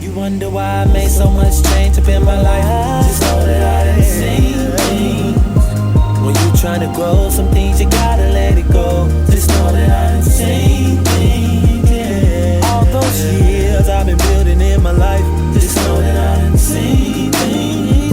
You wonder why I made so much change up in my life. Just know that I done seen things. When you tryna grow, some things you gotta let it go. Just know that I done seen things, yeah. All those years I've been building in my life. Just know that I done seen things.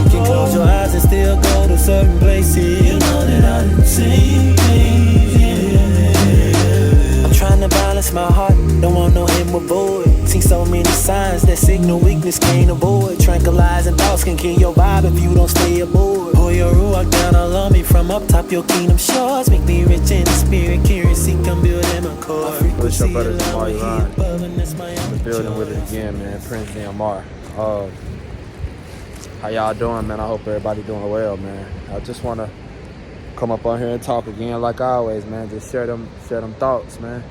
You can close your eyes and still go to certain places. You know that I done seen things, yeah. I'm trying to balance my heart, don't want no inward void. See so many signs that signal weakness can't avoid. Tranquilizing thoughts can kill your vibe if you don't stay aboard. Pour your ruach down all on me from up top your kingdom shores. Make me rich in the spirit, currency come building my core. What's your brother Jamar Iran? In the building with it again, man. Prince DMR. How y'all doing, man? I hope everybody doing well, man. I just want to come up on here and talk again like always, man. Just share them thoughts, man.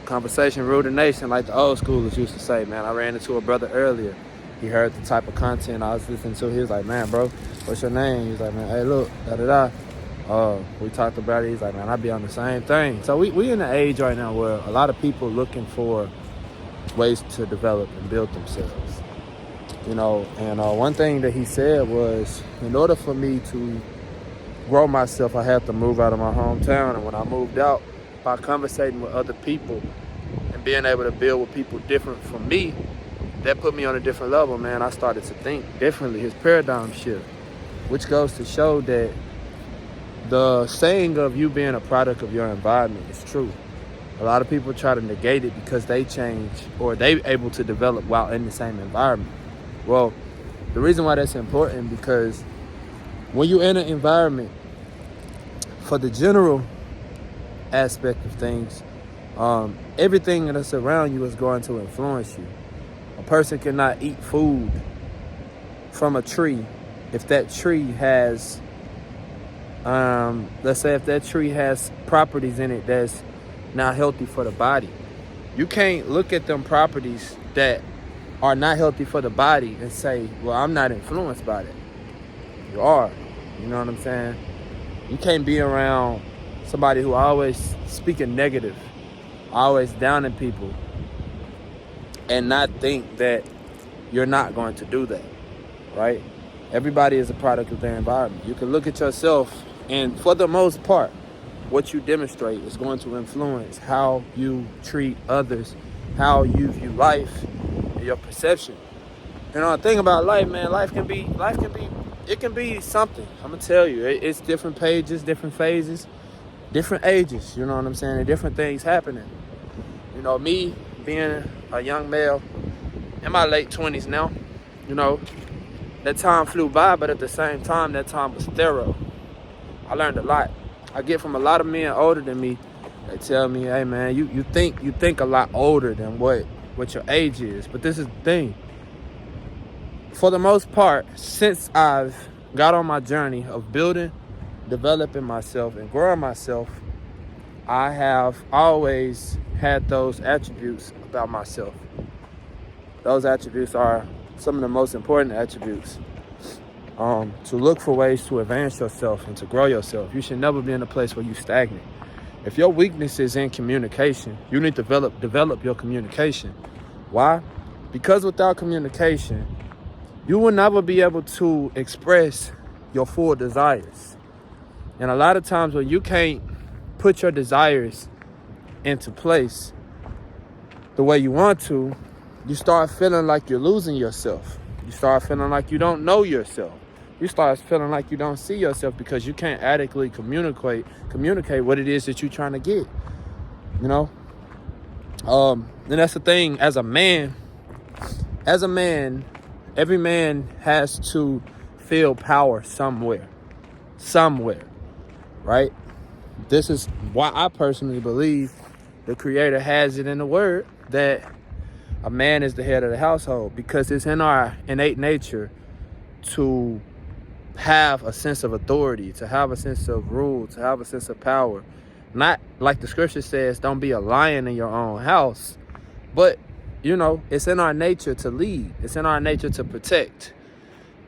Conversation rule the nation, like the old schoolers used to say, man. I ran into a brother earlier. He heard the type of content I was listening to. He was like, man, bro, what's your name? He was like, man, hey, look, da-da-da. We talked about it. He's like, man, I be on the same thing. So we in an age right now where a lot of people looking for ways to develop and build themselves. You know, and one thing that he said was, in order for me to grow myself, I had to move out of my hometown. And when I moved out, by conversating with other people and being able to build with people different from me, that put me on a different level, man. I started to think differently, his paradigm shift, which goes to show that the saying of you being a product of your environment is true. A lot of people try to negate it because they change or they able to develop while in the same environment. Well, the reason why that's important, because when you're in an environment, for the general aspect of things, everything that's around you is going to influence you. A person cannot eat food from a tree if that tree has, let's say if that tree has properties in it that's not healthy for the body. You can't look at them properties that are not healthy for the body and say, well, I'm not influenced by that. You are. You know what I'm saying? You can't be around somebody who always speaking negative, always downing people, and not think that you're not going to do that, right? Everybody is a product of their environment. You can look at yourself, and for the most part, what you demonstrate is going to influence how you treat others, how you view life, and your perception. You know, the thing about life, man, it can be something. I'm gonna tell you, it's different pages, different phases, different ages, you know what I'm saying, and different things happening. You know, me being a young male in my late 20s now, you know, that time flew by, but at the same time, that time was thorough. I learned a lot. I get from a lot of men older than me. They tell me, hey man, you think a lot older than what your age is. But this is the thing. For the most part, since I've got on my journey of building, developing myself, and growing myself, I have always had those attributes about myself. Those attributes are some of the most important attributes. To look for ways to advance yourself and to grow yourself. You should never be in a place where you're stagnant. If your weakness is in communication, you need to develop your communication. Why? Because without communication, you will never be able to express your full desires. And a lot of times when you can't put your desires into place the way you want to, you start feeling like you're losing yourself. You start feeling like you don't know yourself. You start feeling like you don't see yourself because you can't adequately communicate what it is that you're trying to get. You know? And that's the thing, as a man, every man has to feel power somewhere, right? This is why I personally believe the Creator has it in the word that a man is the head of the household, because it's in our innate nature to have a sense of authority, to have a sense of rule, to have a sense of power. Not like the scripture says, don't be a lion in your own house, but you know, it's in our nature to lead. It's in our nature to protect.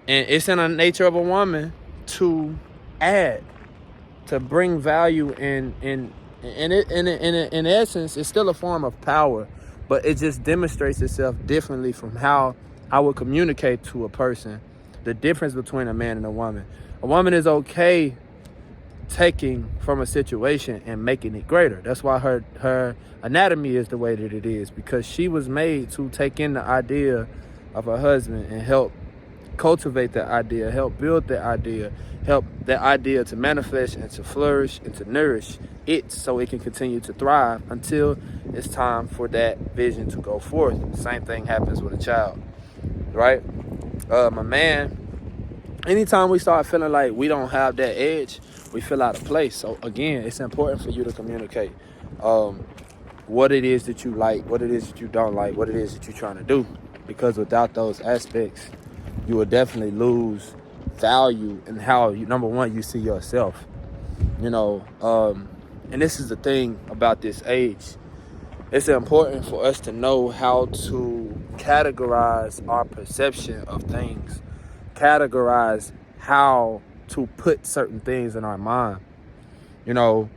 And it's in the nature of a woman to add, to bring value in essence. It's still a form of power but it just demonstrates itself differently from how I would communicate to a person. The difference between a man and a woman. A woman is okay taking from a situation and making it greater. That's why her anatomy is the way that it is, because she was made to take in the idea of her husband and help cultivate that idea, help build that idea, help that idea to manifest and to flourish and to nourish it so it can continue to thrive until it's time for that vision to go forth. Same thing happens with a child, right? My man, anytime we start feeling like we don't have that edge, we feel out of place. So again, it's important for you to communicate what it is that you like, what it is that you don't like, what it is that you're trying to do. Because without those aspects, you will definitely lose value in how you, number one, you see yourself. You know, and this is the thing about this age. It's important for us to know how to categorize our perception of things, categorize how to put certain things in our mind. You know,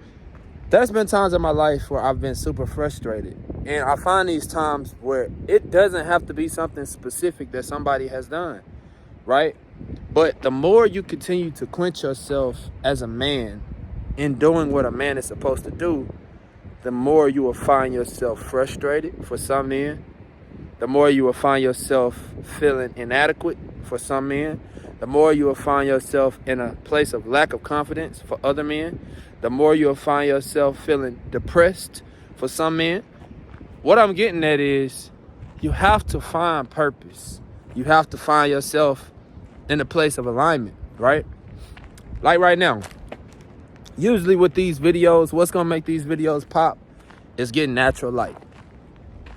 there's been times in my life where I've been super frustrated. And I find these times where it doesn't have to be something specific that somebody has done, right? But the more you continue to quench yourself as a man in doing what a man is supposed to do, the more you will find yourself frustrated for some men. The more you will find yourself feeling inadequate for some men. The more you will find yourself in a place of lack of confidence for other men. The more you'll find yourself feeling depressed for some men. What I'm getting at is you have to find purpose. You have to find yourself in a place of alignment, right? Like right now, usually with these videos, what's gonna make these videos pop is getting natural light.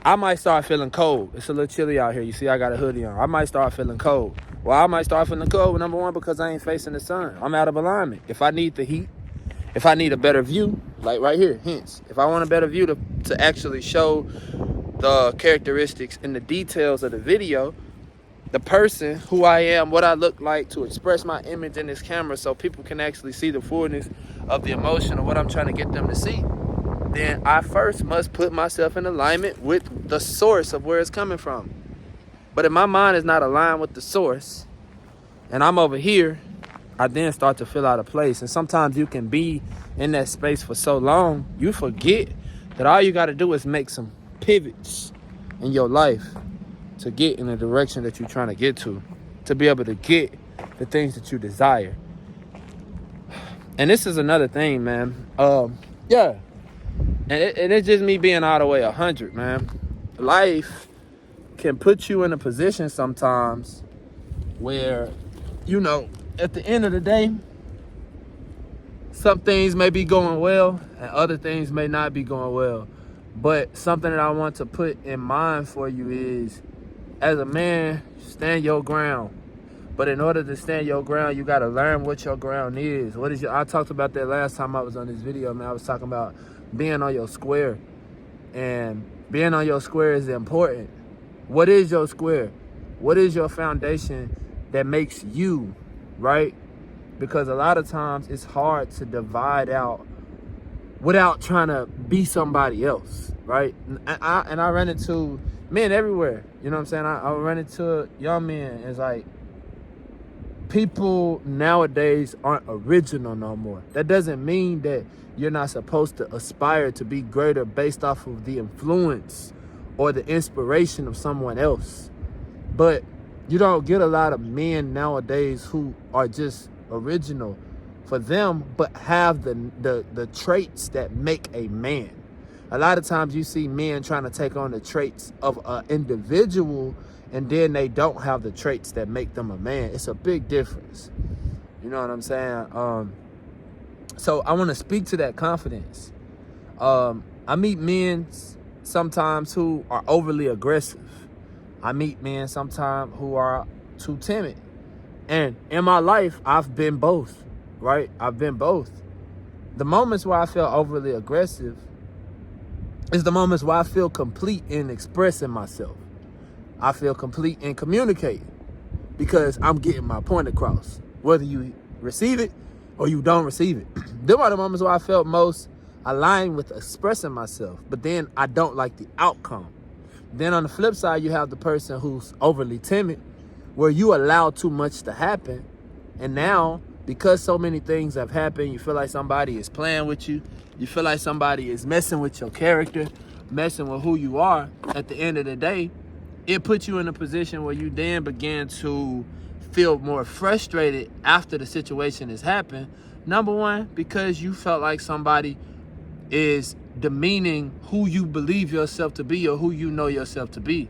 I might start feeling cold. It's a little chilly out here. You see, I got a hoodie on. I might start feeling cold. Well, I might start feeling cold, number one, because I ain't facing the sun. I'm out of alignment. If I need the heat, if I need a better view, like right here, hence, if I want a better view to actually show the characteristics and the details of the video, the person, who I am, what I look like, to express my image in this camera so people can actually see the fullness of the emotion of what I'm trying to get them to see, then I first must put myself in alignment with the source of where it's coming from. But if my mind is not aligned with the source and I'm over here, I then start to feel out of place. And sometimes you can be in that space for so long, you forget that all you got to do is make some pivots in your life to get in the direction that you're trying to get to be able to get the things that you desire. And this is another thing, man. Yeah. And it's just me being all the way 100, man. Life can put you in a position sometimes where, you know, at the end of the day, some things may be going well and other things may not be going well. But something that I want to put in mind for you is, as a man, stand your ground. But in order to stand your ground, you got to learn what your ground is. What is your? I talked about that last time I was on this video, man. I was talking about being on your square. And being on your square is important. What is your square? What is your foundation that makes you, right? Because a lot of times it's hard to divide out without trying to be somebody else, right? And I run into men everywhere. You know what I'm saying? I run into young men. It's like, people nowadays aren't original no more. That doesn't mean that you're not supposed to aspire to be greater based off of the influence or the inspiration of someone else. But you don't get a lot of men nowadays who are just original for them, but have the traits that make a man. A lot of times you see men trying to take on the traits of an individual, and then they don't have the traits that make them a man. It's a big difference. You know what I'm saying? So I want to speak to that confidence. I meet men sometimes who are overly aggressive. I meet men sometimes who are too timid. And in my life, I've been both, right? I've been both. The moments where I feel overly aggressive is the moments where I feel complete in expressing myself. I feel complete in communicating because I'm getting my point across. Whether you receive it or you don't receive it. Them are the moments where I felt most aligned with expressing myself, but then I don't like the outcome. Then on the flip side, you have the person who's overly timid, where you allow too much to happen. And now, because so many things have happened, you feel like somebody is playing with you. You feel like somebody is messing with your character, messing with who you are. At the end of the day, it puts you in a position where you then begin to feel more frustrated after the situation has happened. Number one, because you felt like somebody is demeaning who you believe yourself to be or who you know yourself to be.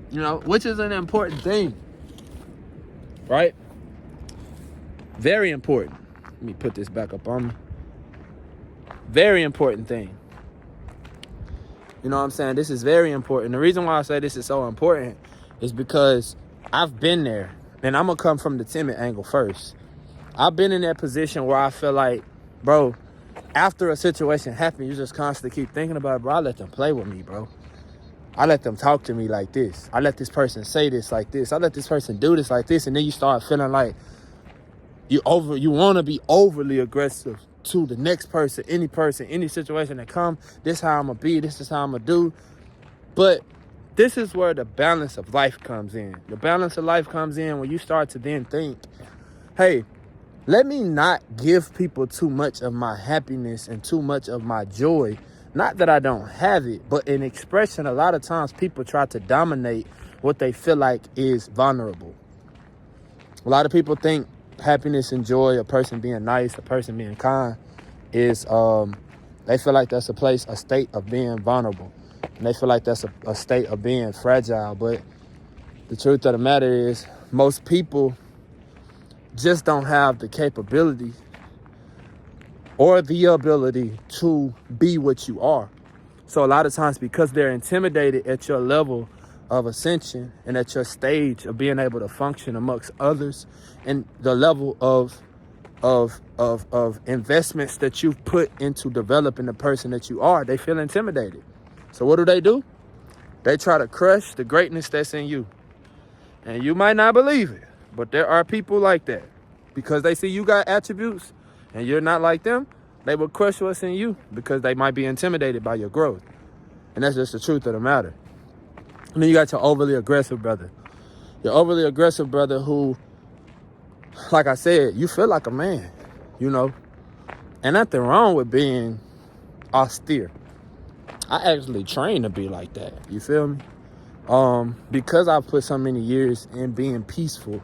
You know, which is an important thing, right? Very important. Let me put this back up on me. Very important thing. You know what I'm saying? This is very important. The reason why I say this is so important is because I've been there. And I'm going to come from the timid angle first. I've been in that position where I feel like, bro, after a situation happens, you just constantly keep thinking about it, bro. I let them play with me, bro. I let them talk to me like this. I let this person say this like this. I let this person do this like this. And then you start feeling like you want to be overly aggressive to the next person, any situation that comes. This is how I'm going to be. This is how I'm going to do. But this is where the balance of life comes in. The balance of life comes in when you start to then think, hey, let me not give people too much of my happiness and too much of my joy. Not that I don't have it, but in expression, a lot of times people try to dominate what they feel like is vulnerable. A lot of people think happiness and joy, a person being nice, a person being kind, is they feel like that's a state of being vulnerable. And they feel like that's a state of being fragile. But the truth of the matter is, most people just don't have the capability or the ability to be what you are. So a lot of times, because they're intimidated at your level of ascension and at your stage of being able to function amongst others and the level of investments that you've put into developing the person that you are, they feel intimidated. So what do? They try to crush the greatness that's in you. And you might not believe it, but there are people like that. Because they see you got attributes and you're not like them, they will crush what's in you because they might be intimidated by your growth. And that's just the truth of the matter. And then you got your overly aggressive brother. Your overly aggressive brother who, like I said, you feel like a man, you know. And nothing wrong with being austere. I actually trained to be like that. You feel me? Because I put so many years in being peaceful,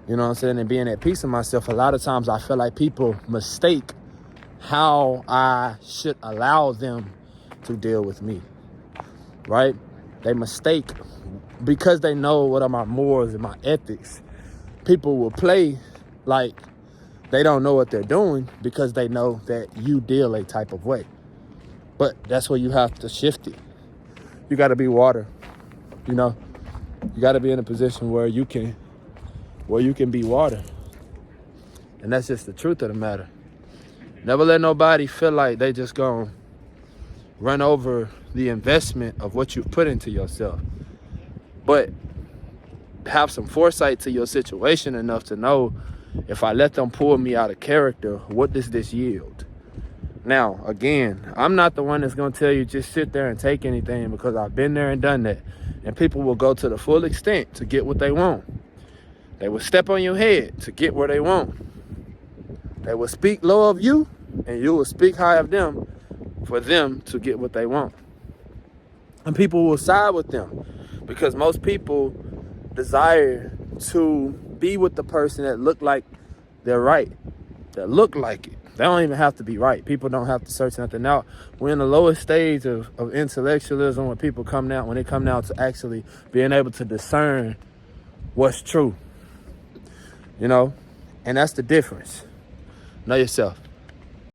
you know what I'm saying, and being at peace with myself, a lot of times I feel like people mistake how I should allow them to deal with me, right? They mistake, because they know what are my morals and my ethics, people will play like they don't know what they're doing because they know that you deal a type of way. But that's where you have to shift it. You got to be water, you know. You got to be in a position where you can be water. And that's just the truth of the matter. Never let nobody feel like they just gonna run over the investment of what you put into yourself. But have some foresight to your situation enough to know, if I let them pull me out of character, what does this yield? Now, again, I'm not the one that's going to tell you just sit there and take anything, because I've been there and done that. And people will go to the full extent to get what they want. They will step on your head to get where they want. They will speak low of you, and you will speak high of them for them to get what they want. And people will side with them, because most people desire to be with the person that look like they're right, that look like it. They don't even have to be right. People don't have to search nothing out. We're in the lowest stage of intellectualism when they come down to actually being able to discern what's true. You know? And that's the difference. Know yourself.